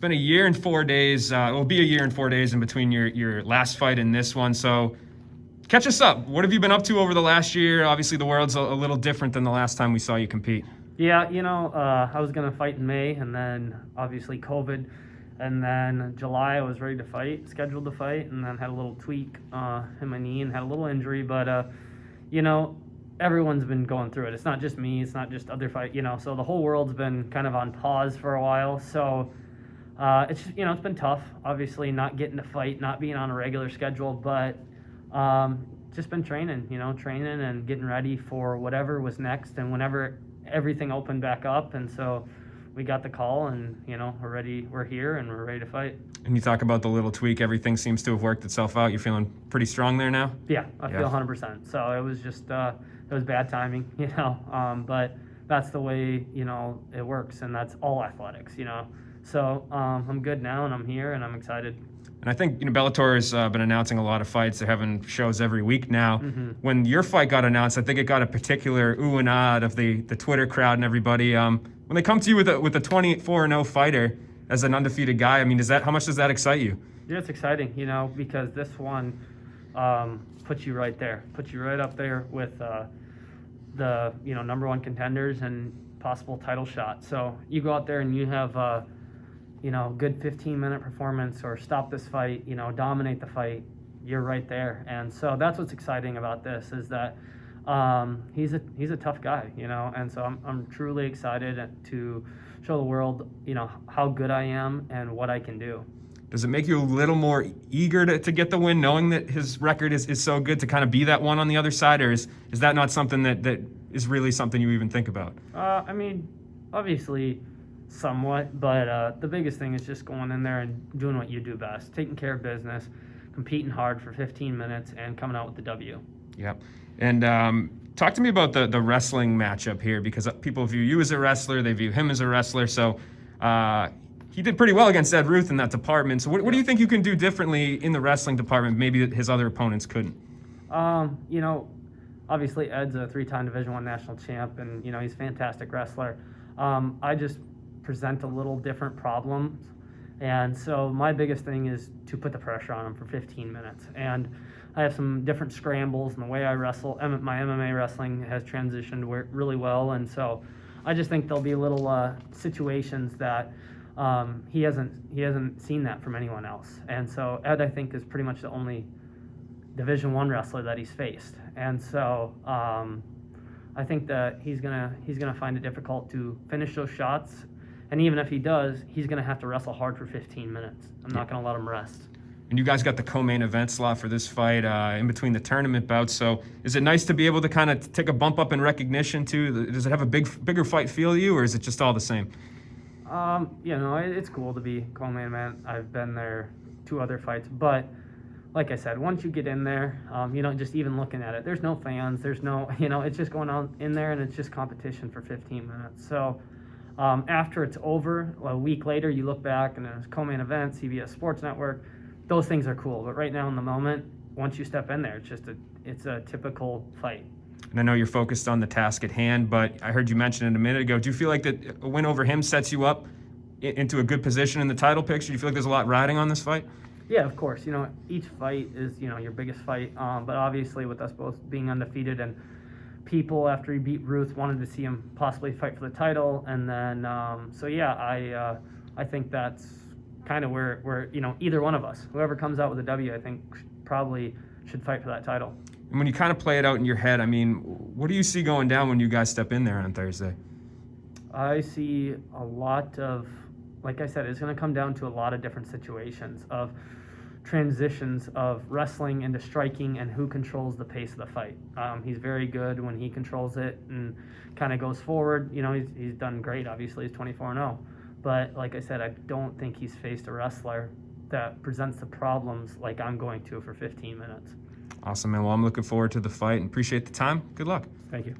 been a year and 4 days. It will be a year and 4 days in between your last fight and this one. So catch us up. What have you been up to over the last year? Obviously, the world's a little different than the last time we saw you compete. Yeah, I was going to fight in May, and then obviously COVID. And then July, I was ready to fight, scheduled to fight, and then had a little tweak in my knee and had a little injury. But, everyone's been going through it. It's not just me. It's not just other fight, So the whole world's been kind of on pause for a while. So it's been tough. Obviously, not getting to fight, not being on a regular schedule, but just been training and getting ready for whatever was next and whenever everything opened back up. And so we got the call, and we're ready. We're here, and we're ready to fight. And you talk about the little tweak. Everything seems to have worked itself out. You're feeling pretty strong there now. Yeah, I feel 100%. So it was just it was bad timing, but that's the way it works, and that's all athletics, So I'm good now, and I'm here, and I'm excited. And I think Bellator has been announcing a lot of fights. They're having shows every week now. Mm-hmm. When your fight got announced, I think it got a particular ooh and ah of the Twitter crowd and everybody. When they come to you with a 24-0 fighter as an undefeated guy, I mean, how much does that excite you? Yeah, it's exciting, because this one puts you right there, puts you right up there with the number one contenders and possible title shot. So you go out there and you have good 15-minute performance or stop this fight, dominate the fight, you're right there. And so that's what's exciting about this is that he's a tough guy, and so I'm truly excited to show the world, how good I am and what I can do. Does it make you a little more eager to get the win, knowing that his record is so good, to kind of be that one on the other side, or is that not something that is really something you even think about? I mean, obviously somewhat, but the biggest thing is just going in there and doing what you do best, taking care of business, competing hard for 15 minutes, and coming out with the W. Yep. And talk to me about the wrestling matchup here, because people view you as a wrestler, they view him as a wrestler. So he did pretty well against Ed Ruth in that department. So what do you think you can do differently in the wrestling department, maybe that his other opponents couldn't? Obviously Ed's a 3-time Division I national champ, and he's a fantastic wrestler. I just present a little different problems, and so my biggest thing is to put the pressure on him for 15 minutes. And I have some different scrambles, and the way I wrestle, my MMA wrestling has transitioned really well, and so I just think there'll be little situations that he hasn't seen that from anyone else. And so Ed, I think, is pretty much the only Division I wrestler that he's faced, and so I think that he's gonna find it difficult to finish those shots. And even if he does, he's going to have to wrestle hard for 15 minutes. I'm not going to let him rest. And you guys got the co-main event slot for this fight in between the tournament bouts. So is it nice to be able to kind of take a bump up in recognition too? Does it have a bigger fight feel to you, or is it just all the same? It's cool to be co-main event. I've been there 2 other fights. But like I said, once you get in there, just even looking at it, there's no fans. There's no, it's just going on in there, and it's just competition for 15 minutes. So after it's over, a week later, you look back and there's co-main event, CBS Sports Network. Those things are cool, but right now in the moment, once you step in there, it's a typical fight. And I know you're focused on the task at hand, but I heard you mention it a minute ago. Do you feel like that a win over him sets you up into a good position in the title picture? Do you feel like there's a lot riding on this fight? Yeah, of course. Each fight is your biggest fight, but obviously with us both being undefeated, and people after he beat Ruth wanted to see him possibly fight for the title, and then I think that's kind of where either one of us, whoever comes out with a W, I think probably should fight for that title. And when you kind of play it out in your head, I mean, what do you see going down when you guys step in there on Thursday? I see a lot of, like I said, it's going to come down to a lot of different situations of transitions of wrestling into striking and who controls the pace of the fight. He's very good when he controls it and kind of goes forward. He's done great. Obviously, he's 24-0. But like I said, I don't think he's faced a wrestler that presents the problems like I'm going to for 15 minutes. Awesome, man. Well, I'm looking forward to the fight and appreciate the time. Good luck. Thank you.